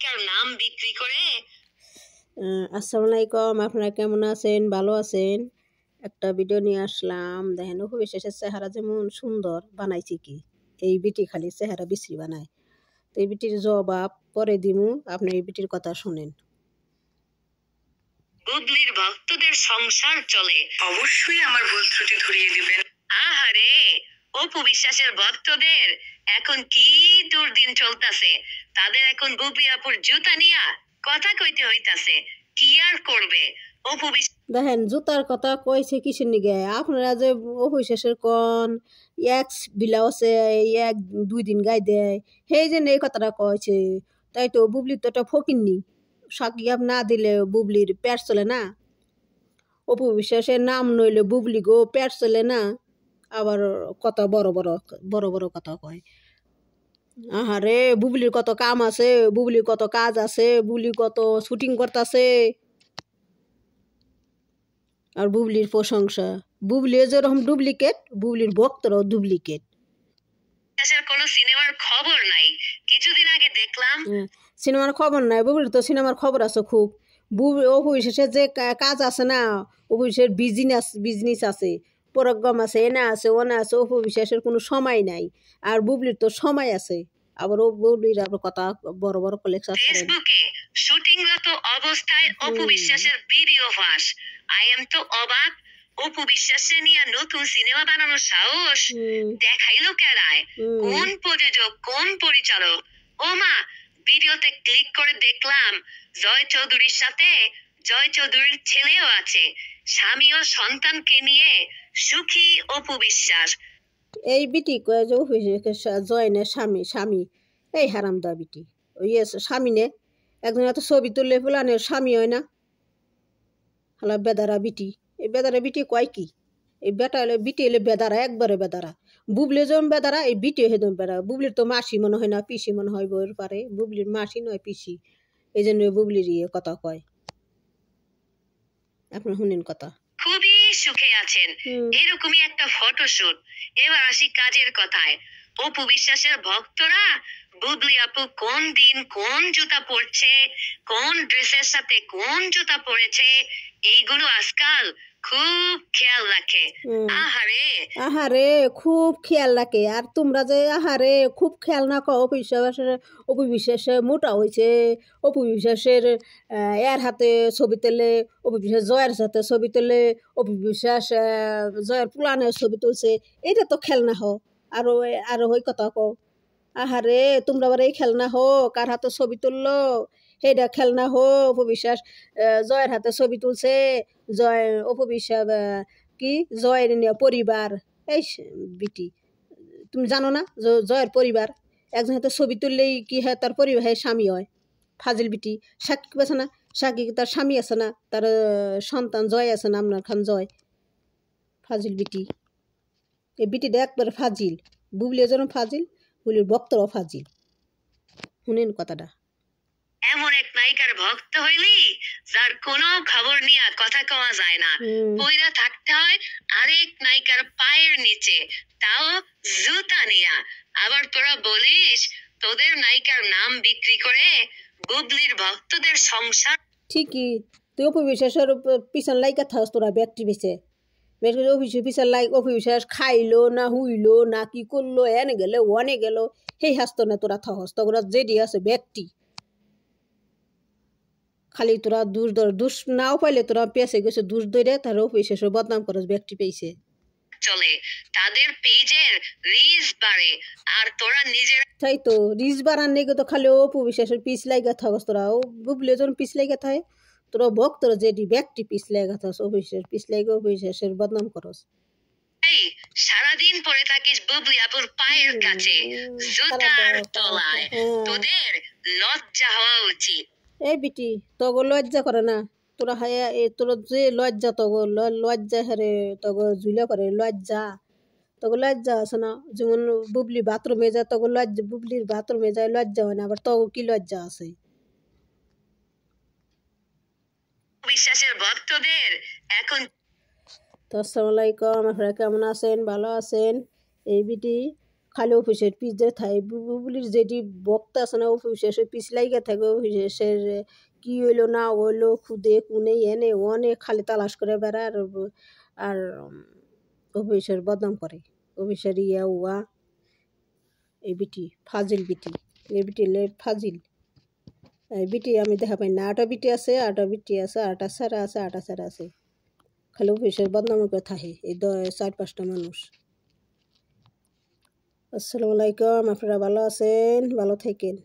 নায়িকার নাম বিক্রি করে। আসসালামু আলাইকুম, আপনারা কেমন আছেন? ভালো আছেন? একটা ভিডিও নিয়ে আসলাম। দেখেন অপবিশ্বাসের চেহারা যেমন সুন্দর বানাইছি কি, এই বিটি খালি চেহারা বিশ্রী বানায়। তো এই বিটির জবাব পরে দিমু, আপনি এই বিটির কথা শুনেন। বুবলির ভক্তদের সংসার চলে, অবশ্যই আমার ভুল ত্রুটি ধরিয়ে দিবেন। আহারে, অপু বিশ্বাসের ভক্তদের এখন কি দুর্দিন চলতেছে। তাদের এখন বুবলি আপুর জুতা নিয়া কথা কইতে হইতাছে। কি আর করবে অপু দেখেন জুতার কথা কইছে কিসের নিগে? আপনারা যে অপবিশ্বাসের কন এক বিলাওছে এক দুই দিন গাই দেয়, সেই জন্য এই কথাটা কয়েছে। তাই তো বুবলির তো একটা ফকিরনি, সাকিব না দিলে বুবলির পেট চলে না। অপবিশ্বাসের নাম নইলে বুবলি গো পেট চলে না। আবার কত বড় বড় বড় বড় কথা কয়। আহারে, বুবলির কত কাম আছে, বুবলির কত কাজ আছে, বুবলি কত শুটিং করতেছে। আর বুবলির প্রশংসা, বুবলি যেরকম ডুপ্লিকেট, বুবলির ভক্তরাও ডুপ্লিকেট। কোনো সিনেমার খবর নাই। কিছুদিন আগে দেখলাম সিনেমার খবর নাই, বুবলির তো সিনেমার খবর আছে খুব। অপবিশ্বাসের যে কাজ আছে না, অপবিশ্বাসের বিজনেস আছে, প্রোগ্রাম আছে, এনা আছে ওনা আছে, অপবিশ্বাসের কোনো সময় নাই। আর বুবলির তো সময় আছে। আবার ও বুবলির আবার কথা বড় বড় কলেকশন ফেসবুকে শুটিংরত অবস্থায় অপু বিশ্বাসের ভিডিও ফাঁস। আই এম তো অবাক, অপু বিশ্বাসের নিয়ে নতুন সিনেমা বানানোর সাহস দেখাইলো কেরায়? কোন প্রযোজক, কোন পরিচালক? ও মা, ভিডিওতে ক্লিক করে দেখলাম জয় চৌধুরীর সাথে জয় চৌধুরীর ছেলেও আছে। স্বামী ও সন্তানকে নিয়ে সুখী অপু বিশ্বাস। এই বিটি কয়ে যে জয়নের স্বামী এই হারামদা বিটি, ওই স্বামী নে একজন এত ছবি তুললে ফুলানের স্বামী হয় না। হালা বেদারা বিটি, এই বেদারা বিটি কয় কি? এই বেটা এলে বিটি এলে বেদারা, একবারে বেদারা। বুবলি যেমন বেদারা, এই বিটি হেদম বেদারা। বুবলির তো মাসি মনে হয় না, পিসি মনে হয় বইয়ের পারে। বুবলির মাসি নয় পিসি, এই জন্য বুবলির কথা কয়। আপনি শুনেন কথা। খুবই সুখে আছেন, এরকমই একটা ফটোশুট। এবার আসি কাজের কথায়। অপু বিশ্বাসের ভক্তরা বুবলি আপু কোন দিন কোন জুতা পরছে, কোন ড্রেসের সাথে কোন জুতা পরেছে, এইগুলো আজকাল খুব খেয়াল রাখে। আহারে খুব খেয়াল রাখে। আর তোমরা যে আহারে খুব খেয়াল না কও, অপবিশ্বাসে মোটা হয়েছে, অপবিশ্বাসের এর হাতে ছবি তোলে, অপবিশ্বাস জয়ের হাতে ছবি তোলে, অপবিশ্বাস জয়ের পুলানের ছবি তুলছে, এটা তো খেলনা হো। আরো আরো ওই কথা কও। আহারে, তোমরা আবার এই খেলনা হো কার হাতে ছবি তুললো, সেইটা খেলনা হো। অপবিশ্বাস জয়ের হাতে ছবি তুলছে, জয় অপবিশ্বাস কি জয়ের পরিবার। এই বিটি, তুমি জানো না জয়ের পরিবার একজন হাতে ছবি তুললেই কি হয়, তার পরিবারের স্বামী হয়। ফাজিল বিটি, সাকিব আছে না, সাকিব তার স্বামী আছে না, তার সন্তান জয় আছে না, আপনার খান জয়। ফাজিল বিটি, এই বিটিটা একবারে ফাজিল। বুবলিও যেন ফাজিল, বুবলির ভক্তরাও ফাজিল। শুনেন কথাটা। এমন এক নায়িকার ভক্ত হইলি যার কোনো খবর নিয়ে কথা কওয়া যায় না, পয়রা থাকতে হয় আরেক নায়িকার পায়ের নিচে, তাও জুতা নিয়া। আবার তোরা বলিস তোদের নায়িকার নাম বিক্রি করে বুবলির ভক্তদের সংসার। ঠিকই, তুই অপবিশ্বাসের পিছন লাইকা থাকস তোরা ব্যক্তি বেছে পিছন অপবিশ্বাস খাইলো না হুইলো না কি করলো, এনে গেলে ওনে গেল, সেই হাসতো না তোরা থাকস। তোরা যেটি আছে ব্যক্তি, খালি তোরা দুষ নাও পাইলে তোরা পেছে গেছে দুষ ধরে তার অপবিশ্বাসের বদনাম করস ব্যক্তি পেয়েছে চলে, তাদের পেজের রিচ বাড়ে, আর তোরা নিজের তাই তো রিচ বাড়ার নেগে তো খালি অপবিশ্বাসের পিছ লাইগা থাকস তোরা। ও বুবলি যখন পিছ লাইগা থাকে, তোরা ভক্তরা যেটি ব্যক্তি পিছ লাইগা থাকস, অপবিশ্বাস পিছ লাইগা অপবিশ্বাসের বদনাম করস। সারাদিন পরে থাকিস বুবলি আপুর পায়ের কাছে, জুতার তলায়। তোদের লজ্জা হওয়া উচিত। এই বিটি, তগো লজ্জা করে না? তোরা হায়া তোর যে লজ্জা, তগো লজ্জা হারে তগো ঝুলে করে লজ্জা, তগো লজ্জা আছে না? যেমন বুবলি বাথরুমে যায়, তগো লজ্জা, বুবলির বাথরুমে যায় লজ্জা হয় না, আবার তগো কি লজ্জা আছে? বিশ্বাসের ভক্তদের এখন। তো আসসালামু আলাইকুম, আপনারা কেমন আছেন? ভালো আছেন? এই বিটি খালি অফিসের পিস যে থাকে বুবলির যেটি বক্তা আছে না অফিসে সে পিস লাইগা থাকে অফিসের কি হইলো না হইলো খুদে কুনে এনে অনেক খালি তালাশ করে বেড়ায় আর অফিসের বদনাম করে অফিসের ইয়া উয়া এই বিটি ফাজিল বিটি এই বিটি ফাজিল এই বিটি আমি দেখা পাই না আটা বিটি আছে আটা সারা আছে খালি অফিসের বদনাম করে থাকে এই 4-5টা মানুষ। আসসালামু আলাইকুম, আপনারা ভালো আছেন, ভালো থাকেন।